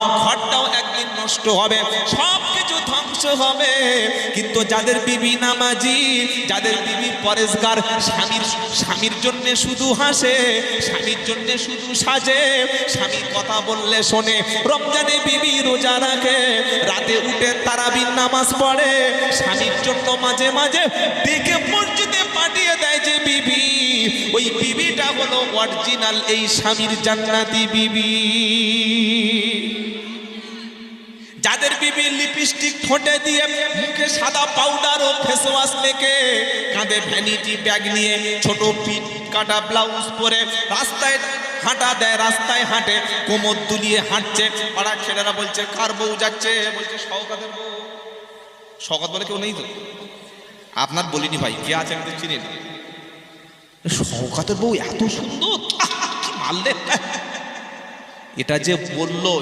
ঘরটাও একদিন নষ্ট হবে, সব কিছু ধ্বংস হবে। কিন্তু যাদের বিবি নামাজি, যাদের বিবি পরেশগার, স্বামীর জন্য শুধু হাসে, স্বামীর জন্য শুধু সাজে, স্বামী কথা বললে শোনে, রমজানে বিবি রোজা রাখে, রাতে উঠে তারাবির নামাজ পড়ে, স্বামীর জন্য মাঝে মাঝে ডেকে মসজিদে পাঠিয়ে দেয় যে বিবি, ওই বিবিটা হলো অরিজিনাল এই স্বামীর জান্নাতি বিবি। যাদের বিবি লিপস্টিক ঠোঁটে দিয়ে, মুখে সাদা পাউডার ও ফেস ওয়াশ মেখে, কাঁধে ভ্যানিটি ব্যাগ নিয়ে, ছোট পিঠ কাটা ব্লাউজ পরে রাস্তায় হাঁটা দেয়, রাস্তায় হাঁটে, কোমর দুলিয়ে হাঁটছে, পাড়া ছেলেরা বলছে কার বউ যাচ্ছে, বলছে শওকতের বউ। শওকত বলে কেউ নেই তো? আপনার বলিনি ভাই, কে আছে আমি তো চিনি না। শওকতের বউ এত সুন্দর, কি মারলে! এটা যে বললো